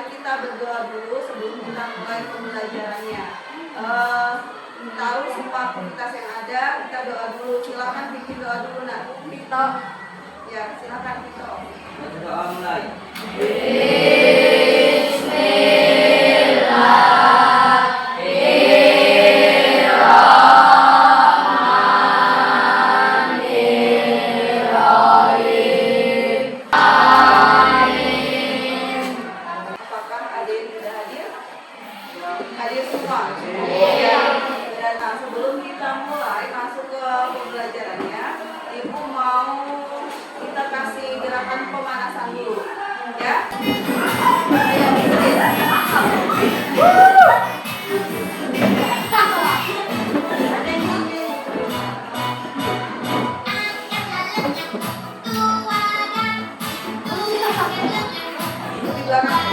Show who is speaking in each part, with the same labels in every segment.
Speaker 1: mari kita berdoa dulu sebelum kita mulai pembelajarannya. Taruh semua aktivitas yang ada, kita doa dulu. Silakan bikin doa dulu, nak. Vito, ya silakan Vito.
Speaker 2: Doa mulai.
Speaker 1: Hadir semua. Ya. Nah, sebelum kita mulai masuk ke pembelajarannya, Ibu mau kita kasih gerakan pemanasan dulu, ya. Di belakang.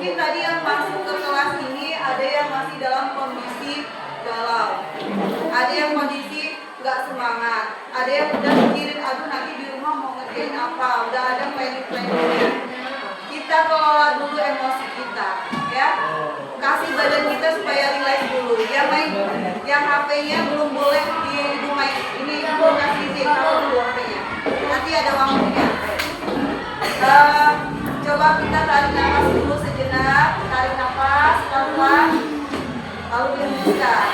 Speaker 1: Mungkin tadi yang masuk ke kelas ini ada yang masih dalam kondisi galau, ada yang kondisi nggak semangat, ada yang udah mikirin aduh nanti di rumah mau ngerjain apa, udah ada planning-planningnya. Kita kelola dulu emosi kita, ya. Kasih badan kita supaya relax dulu. Yang HP-nya belum boleh di rumah ini belum kasih izin, taruh dulu HP-nya. Nanti ada waktunya. Coba kita tarik nafas dulu sejenak, tarik nafas pelan-pelan, lalu hembuskan.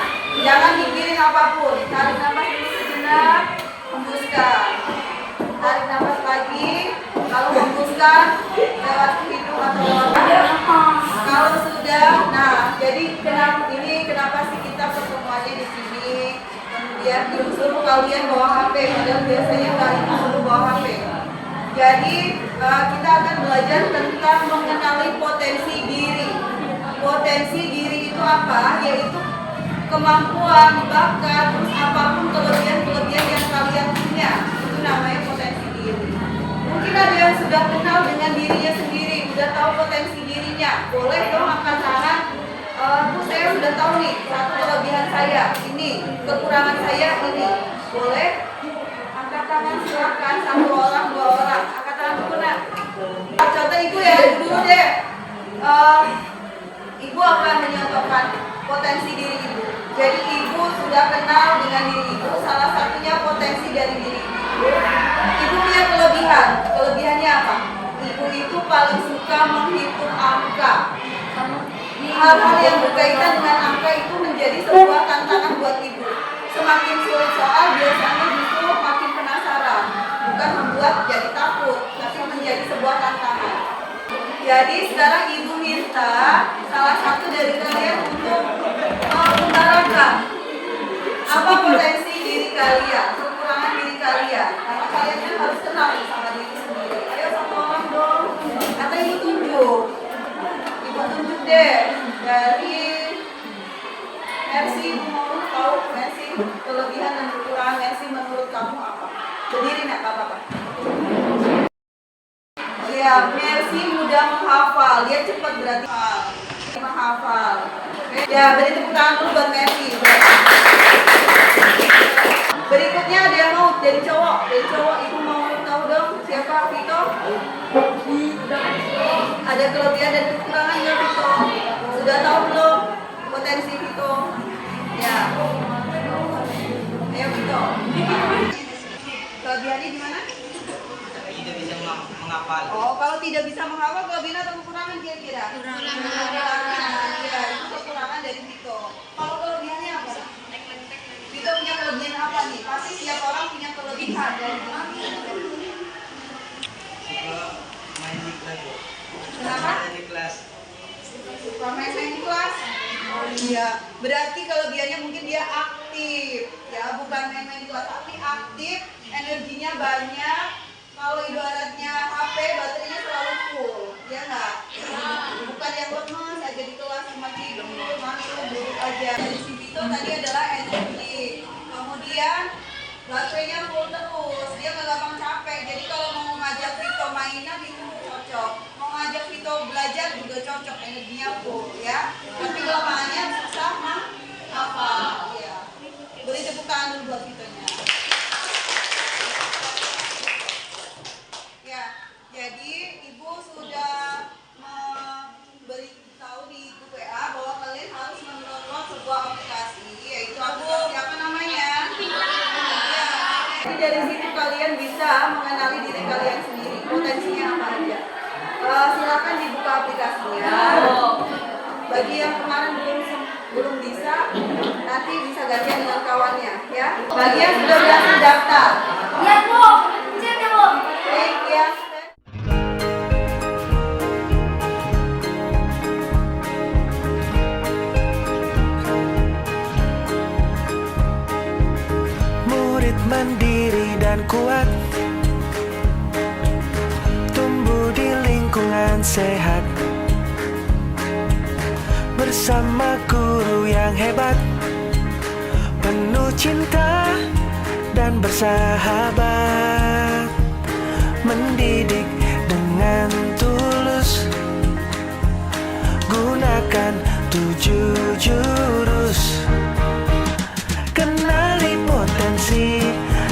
Speaker 1: Jangan mikirin apapun, tarik nafas dulu sejenak, hembuskan. Tarik nafas lagi, lalu hembuskan lewat hidung atau lewat mulut. Kalau sudah, nah jadi kenapa sih kita pertemuannya di sini? Kemudian disuruh kalian bawa HP, padahal biasanya kalian disuruh bawa HP. Jadi kita akan belajar tentang mengenali potensi diri. Potensi diri itu apa? Yaitu kemampuan, bakat, terus apapun kelebihan-kelebihan yang kalian punya. Itu namanya potensi diri. Mungkin ada yang sudah kenal dengan dirinya sendiri, sudah tahu potensi dirinya. Boleh dong angkat tangan. Saya sudah tahu nih, satu kelebihan saya ini, kekurangan saya ini. Boleh? Angkat tangan silakan, satu orang, dua orang. Angkat tangan dulu nak. Contoh ibu ya, dulu deh. Ibu akan menyontohkan potensi diri ibu. Jadi ibu sudah kenal dengan diri ibu. Salah satunya potensi dari diri ibu. Ibu punya kelebihan. Kelebihannya apa? Ibu itu paling suka menghitung angka. Hal-hal yang berkaitan dengan angka itu menjadi sebuah tantangan buat ibu. Semakin sulit soal biasanya justru makin penasaran, bukan membuat jadi takut, tapi menjadi sebuah tantangan. Jadi sekarang ibu minta salah satu dari kalian untuk mengutarakan apa potensi diri kalian, kekurangan diri kalian. Karena kalian kan harus kenal sama diri sendiri. Ayo satu orang dong. Atau ibu tunjuk. Ibu tunjuk deh dari Mercy, mau tahu Mercy kelebihan dan kekurangan menurut kamu apa? Berdiri nak, apa? Ya, Mercy mudah menghafal. Dia cepat berarti menghafal. Ya, beri tepuk tangan dulu buat Mercy. Berikutnya ada yang mau dari cowok. Dari cowok ibu mau tahu dong siapa Vito? Ada kelebihan dan kekurangan ya Vito. Sudah tahu belum potensi Vito? Ya. Ayo Vito. Kelebihannya di mana?
Speaker 2: Tidak bisa menghafal.
Speaker 1: Oh, kalau tidak bisa menghafal kelebihan atau kekurangan kira-kira? Kekurangan. Ya, itu kekurangan dari Vito. Kalau kelebihannya apa? Vito punya kelebihan apa nih? Pasti setiap orang punya kelebihan dari
Speaker 2: Suka main di kelas.
Speaker 1: Kenapa?
Speaker 2: Main di kelas.
Speaker 1: Suka main di kelas. Oh iya, berarti kelebihannya mungkin dia aktif. Ya, bukan main-main di kelas, tapi aktif, energinya banyak. Kalau ibaratnya HP baterainya selalu full, ya nggak? Bukan yang lemes aja di kelas cuma tidur, masuk, duduk aja. Dari si Vito tadi adalah energi. Kemudian baterainya full terus, dia nggak gampang capek. Jadi kalau mau ngajak Vito mainan itu cocok. Mau ngajak Vito belajar juga cocok, energinya full ya. Tapi kelemahannya susah menghafal. Ya. Beri tepuk tangan dulu buat Vitonya. Ya, jadi ibu sudah memberitahu di grup WA bahwa kalian harus mendownload sebuah aplikasi, yaitu aplikasi apa namanya? Ya, jadi dari situ kalian bisa mengenali diri kalian sendiri, potensinya apa aja. Silakan dibuka aplikasinya. Bagi yang kemarin belum bisa, nanti bisa gantian dengan kawannya, ya. Bagi yang sudah berhasil daftar.
Speaker 3: Iya Bu, cek ya Bu.
Speaker 1: Baik ya.
Speaker 4: Murid mandiri dan kuat, tumbuh di lingkungan sehat, bersama guru yang hebat, penuh cinta dan bersahabat, mendidik dengan tulus, gunakan 7 jurus, kenali potensi,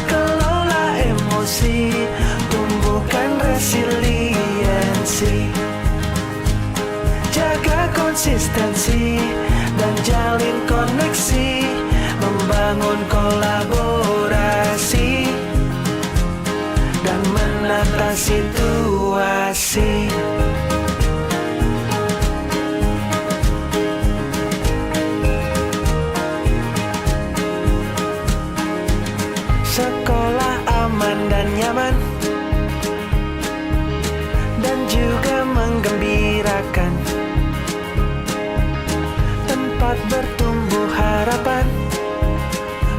Speaker 4: kelola emosi, tumbuhkan resiliensi, jaga konsistensi dan jalin koneksi, membangun kolaborasi dan menata situasi. Sekolah aman dan nyaman, dan juga menggembirakan, tempat bertumbuh harapan.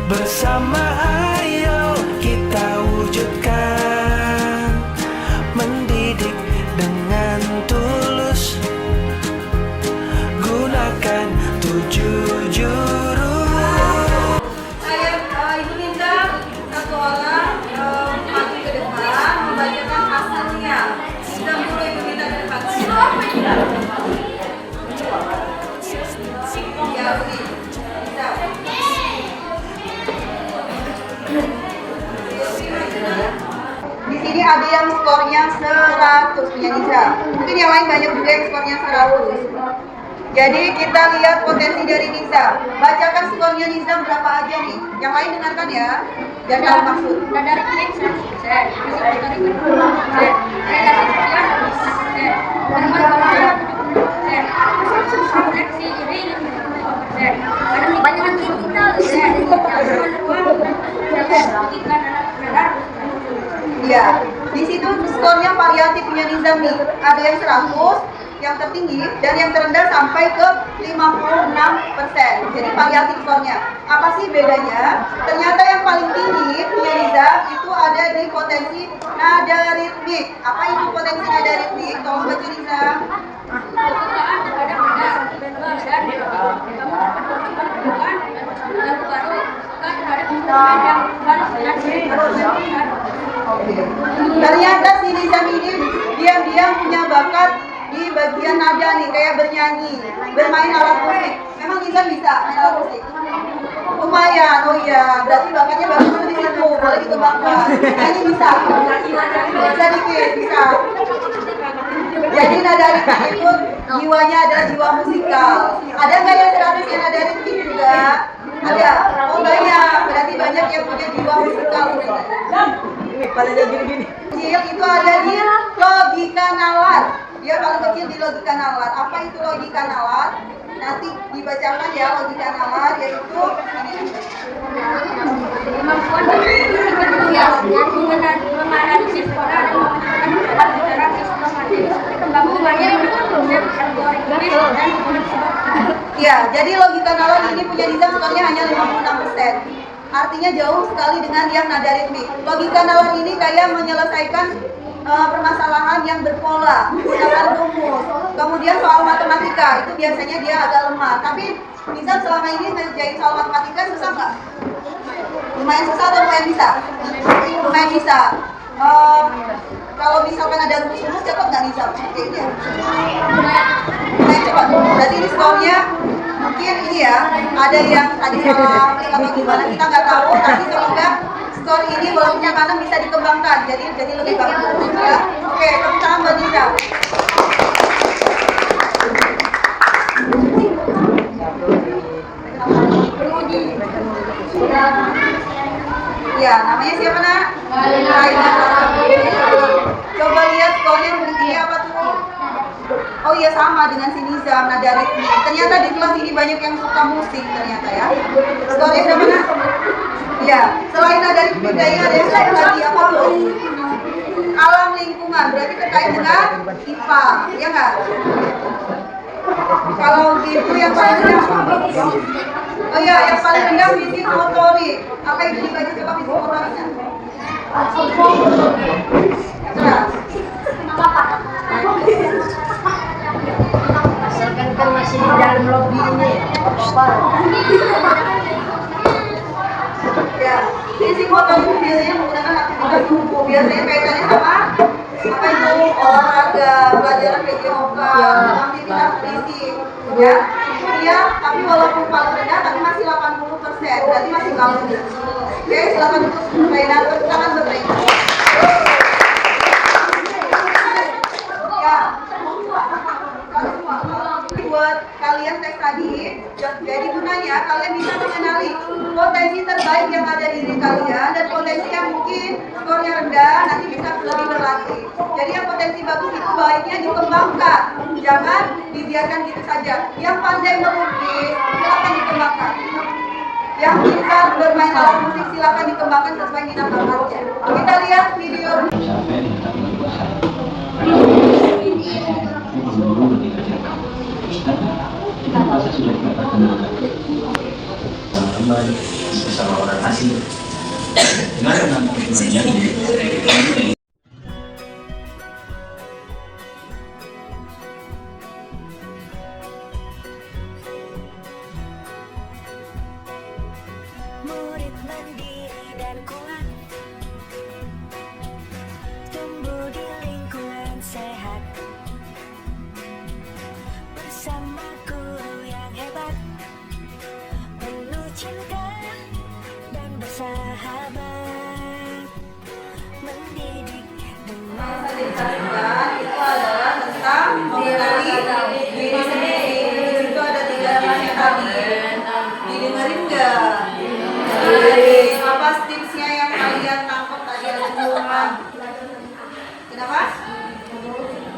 Speaker 4: Bersama ayo kita wujudkan, mendidik dengan tulus, gunakan 7 jurus.
Speaker 1: Ibu minta satu orang maju ke depan membacakan hasilnya. Sudah mulai Ibu minta ke depan. Ya, Budi. Bisa. Di sini ada yang skornya 100 punya Nisa. Mungkin yang lain banyak juga yang skornya 100. Jadi kita lihat potensi dari Nisa. Bacakan skornya Nisa berapa aja nih. Yang lain dengarkan ya. Dan tahu maksud.
Speaker 3: Dari klik 100%, dari klik 20%, relasi sosial 20%, bermanfaat 70%, seleksi diri 50%, ada banyak kita
Speaker 1: Iya, di situ skornya variatif punya Nizam nih. Ada yang 100, yang tertinggi, dan yang terendah sampai ke 56%. Jadi variatif skornya. Apa sih bedanya? Ternyata yang paling tinggi punya Nizam itu ada di potensi nada ritmik. Apa itu potensi nada ritmik? Tolong baca Nizam.
Speaker 3: kesukaan terhadap benda dan kamu dapat berkembang lagu baru suka terhadap instrumen yang baru
Speaker 1: Oke. Ternyata si Nizam ini diam-diam punya bakat di bagian nada nih, kayak bernyanyi, bermain alat musik. Memang Nizam bisa main alat musik? Lumayan, oh iya. Berarti bakatnya bagus di situ, boleh dikembangkan. Nyanyi bisa? Bisa dikit, bisa. Jadi nada ritmik itu jiwanya adalah jiwa musikal. Ada nggak yang 100 yang nada ritmik juga? Ada. Oh banyak. Berarti banyak yang punya jiwa musikal. Kecil itu ada di logika nalar. Dia paling kecil di logika nalar. Apa itu logika nalar? Nanti dibacakan ya logika nalar, yaitu
Speaker 3: Kemampuan menganalisis pola dan menentukan secara sistematis kemampuannya dan
Speaker 1: ya, jadi logika nalar ini punya Nizam skornya hanya 56%. Artinya jauh sekali dengan yang nada ritmik. Logika nalar ini kayak menyelesaikan permasalahan yang berpola, menggunakan rumus. Kemudian soal matematika itu biasanya dia agak lemah. Tapi Nizam selama ini ngerjain soal matematika susah nggak? Lumayan susah atau lumayan bisa? Lumayan bisa. Kalau misalkan ada rumus-rumus cepat nggak Nizam? Oke, ini ya. Lumayan cepat. Berarti ini skornya mungkin ini ya. Ada yang tadi salah klik atau gimana kita nggak tahu. Tapi semoga skor ini walaupun yang kanan bisa dikembangkan. Jadi lebih bagus. Ya. Oke, tepuk tangan buat Nizam. Ya, namanya siapa nak? Laila. Coba lihat skornya dia apa tuh? Oh iya sama dengan si Nizam, nada ritmik. Ternyata di kelas ini banyak yang suka musik ternyata ya. Skornya berapa nak? Ya, selain nada ritmik ada yang satu lagi apa tuh? Alam lingkungan, berarti terkait dengan IPA, ya nggak? Kalau gitu yang paling rendah, oh iya, yang paling rendah fisik motorik. Apa yang dibaca coba fisik motoriknya? Keras.
Speaker 3: asalkan kan masih di dalam lobby ini.
Speaker 1: Ya, fisik motorik biasanya menggunakan aktivitas tubuh. Biasanya kaitannya sama apa itu olahraga, pelajaran PJOK, aktivitas fisik, ya. Kemudian, tapi walaupun paling rendah, tapi masih 80%, berarti masih bagus. Oke, silakan untuk Raina, tangan bertanya. Ya, buat kalian tes tadi, jadi gunanya kalian bisa mengenali potensi terbaik yang ada di diri kalian dan potensi yang mungkin skornya rendah nanti bisa lebih berlatih. Jadi yang potensi bagus itu baiknya dikembangkan, jangan dibiarkan gitu saja. Yang pandai melukis silakan dikembangkan. Yang pintar bermain alat musik silakan dikembangkan sesuai minat bakatnya. Kita lihat video.
Speaker 5: Teman bersama orang asing. Gimana teman-temannya?
Speaker 6: Murid mandiri dan kuat, tumbuh di lingkungan sehat, bersama guru yang hebat, penuh cinta dan bersahabat, mendidik dengan
Speaker 1: Itu adalah tentang mengenali diri sendiri. Itu ada 3 tipsnya tadi. Didengerin nggak? Apa tipsnya yang kalian tangkap tadi ada 2? Kenapa?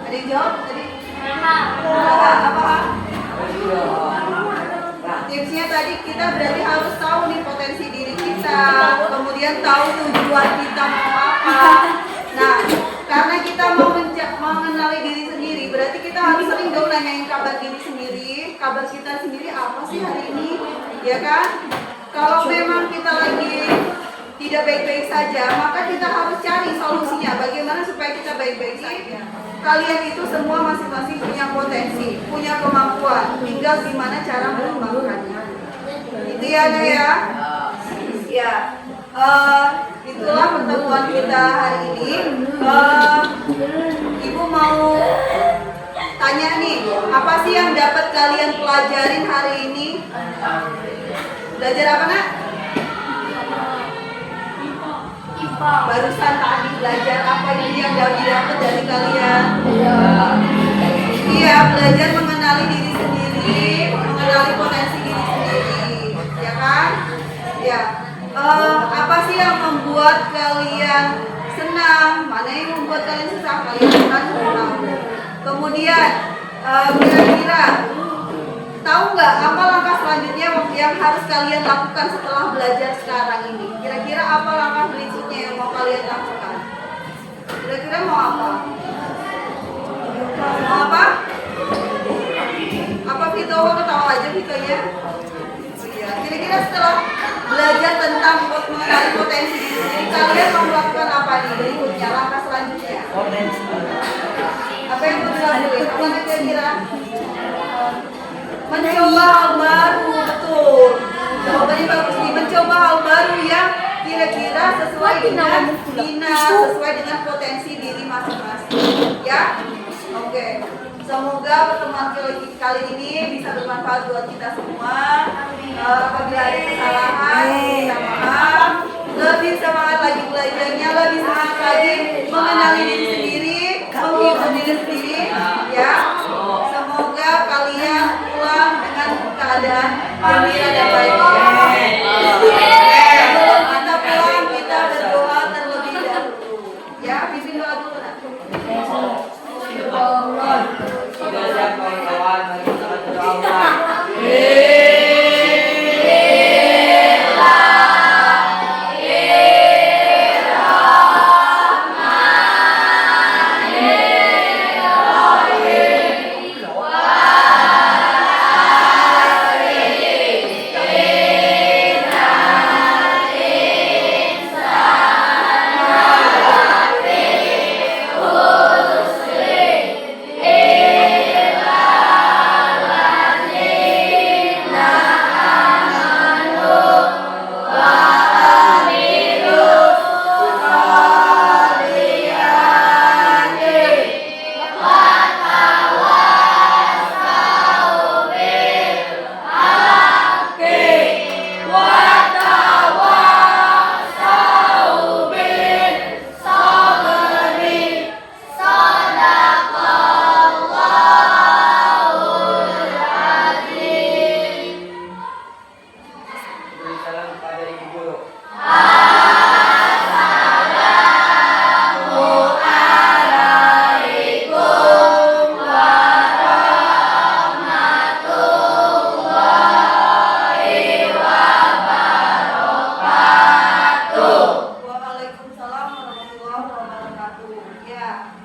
Speaker 1: Ada yang jawab tadi? Apa? Tipsnya tadi kita berarti harus tahu nih potensi diri kita, kemudian tahu tujuan kita mau apa. Nah, karena kita mau mengenali diri sendiri, berarti kita harus sering dong nanyain kabar diri sendiri, kabar kita sendiri apa sih hari ini, ya kan? Kalau memang kita lagi tidak baik-baik saja, maka kita harus cari solusinya. Bagaimana supaya kita baik-baik saja? Kalian itu semua masing-masing punya potensi, punya kemampuan, tinggal gimana cara mengembangkannya. Itu ya, Naya? Ya. Itulah pertemuan kita hari ini. Ibu mau tanya nih, apa sih yang dapat kalian pelajarin hari ini? Belajar apa, Nak? Barusan tadi belajar apa ini yang dapat dari kalian? Iya, belajar mengenali diri sendiri, mengenali potensi diri sendiri, ya kan? Ya. Apa sih yang membuat kalian senang? Mana yang membuat kalian susah? Kalian akan tahu. Kemudian, kira-kira tahu nggak apa langkah selanjutnya yang harus kalian lakukan setelah belajar sekarang ini? Kira-kira apa langkah berikutnya yang mau kalian lakukan? Kira-kira mau apa? Mau apa? Apa Vito? Ketawa aja Vitonya. Oh iya. Kira-kira setelah belajar tentang mengenali potensi diri sendiri, kalian mau melakukan apa nih berikutnya? Langkah selanjutnya? Apa yang mau dilakukan? Apa kira-kira? Mencoba hal baru, betul. Jawabannya bagus nih, mencoba hal baru yang kira-kira sesuai dengan minat, sesuai dengan potensi diri masing-masing. Ya, oke. Semoga pertemuan kali ini bisa bermanfaat buat kita semua. Apabila ada kesalahan, minta maaf. Lebih semangat lagi belajarnya, lebih semangat lagi mengenali diri sendiri, menghibur diri sendiri. Ya, semoga kalian pulang dengan keadaan gembira dan baik. Sebelum kita pulang, kita berdoa terlebih dahulu. Ya, pimpin doa dulu.
Speaker 2: Sudah siap kawan-kawan, mari kita berdoa.
Speaker 1: Waalaikumsalam warahmatullahi wabarakatuh. Ya.